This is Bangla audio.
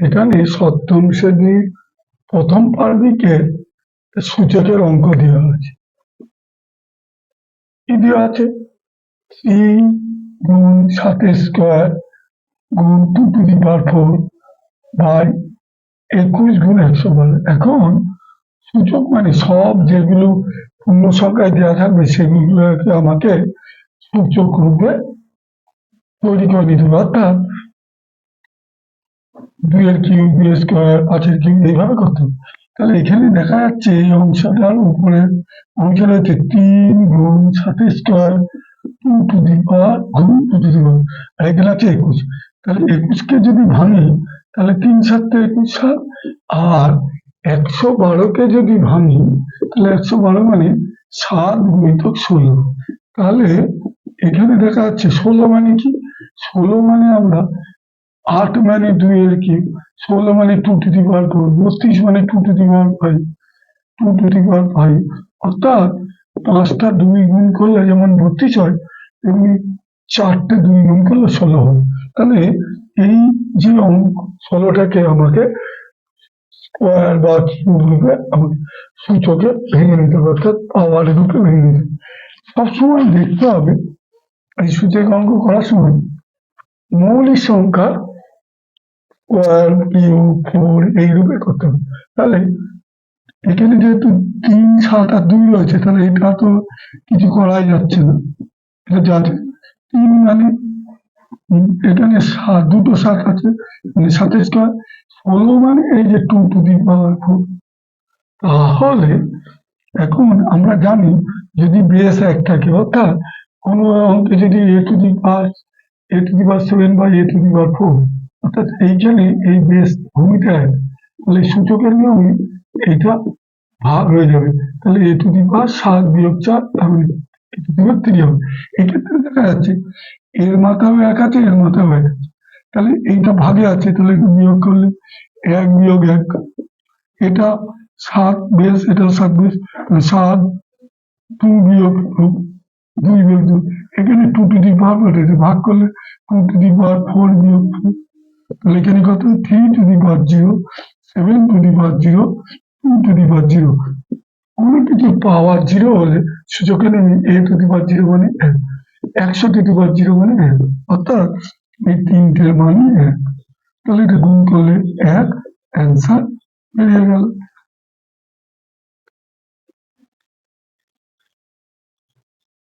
এখানে সপ্তম শ্রেণীর প্রথম পার্বিকে সূচকের অঙ্ক দেওয়া আছে। কি দেওয়া আছে? 3 গুণ 7 স্কোয়ার গুণ 2⁴ বাই 21 গুণ 112। এখন সূচক মানে সব যেগুলো পূর্ণ সংখ্যায় দেওয়া থাকবে সেগুলোকে আমাকে সূচক রূপে তৈরি করে নিতে হবে। অর্থাৎ 2 এর কিউব, 2 স্কোয়ার, 5 এর কিউব এইভাবে করতে হবে। তাহলে এখানে দেখা যাচ্ছে এই অংশটার উপরে অংশ রয়েছে 3 গুণ 7 স্কোয়ার গুণ 2⁴, আর এখানে আছে 21। তাহলে 21কে যদি ভাঙি তাহলে 3 7 21 7, আর 112কে যদি ভাঙি তাহলে 112 মানে 7 গুণিতক 16। তাহলে এখানে দেখা যাচ্ছে 16 মানে কি? 16 মানে আমরা 8 মানে 2 এর কিউব, 16 মানে 2⁴, 32 মানে 2⁵, অর্থাৎ 5টা 2 গুণ করলে যেমন 32 হয়, তেমনি 4টে 2 গুণ করলে 16 হয়। তাহলে এই যে অঙ্ক 16টাকে আমাকে স্কোয়ার বা কিউব রূপে আমাকে সূচকে ভেঙে নিতে হবে, অর্থাৎ পাওয়ার রূপে ভেঙে নিতে হবে। সবসময় দেখতে হবে এই সূচক অঙ্ক করার সময় মৌলিক সংখ্যা স্কোয়ার, কিউব, 4 এই রূপে করতে হবে। তাহলে এখানে যেহেতু 3 7 আর 2 রয়েছে, তাহলে এটা তো কিছু করাই যাচ্ছে না, এটা যাচ্ছে 3 মানে এখানে দুটো 7 আছে, মানে 7 স্কোয়ার, 16 মানে এই যে 2⁴। তাহলে এখন আমরা জানি যদি বেস 1 থাকে, অর্থাৎ কোনো অঙ্কে যদি a⁴ a⁴ বা a⁴, অর্থাৎ এইখানে এই বেস ভূমিটা 1, তাহলে সূচকের নিয়মে এইটা ভাগ হয়ে যাবে। তাহলে a⁴ 7 - 4, তাহলে a⁴ 3 হবে। এক্ষেত্রে দেখা যাচ্ছে এর মাথাও 1 আছে, এর মাথাও 1 আছে, তাহলে এইটা ভাগে আছে, তাহলে এটা বিয়োগ করলে 1 - 1, এটা 7 বেস, এটা 7 বেস, 7 2 - 2, এখানে 2⁴ ভাগ করলে 2⁴ বিয়োগ 2, তাহলে এখানে কত? 3⁴0, 7⁴0, 2⁴0। কোনো কিছু পাওয়ার 0 হলে সূচকের নেমে a⁴0 মানে 1, 100⁴0 মানে 1, অর্থাৎ এই তিনটের মানে 1। তাহলে এটা গুণ করলে 1, অ্যান্সার বেরিয়ে গেল।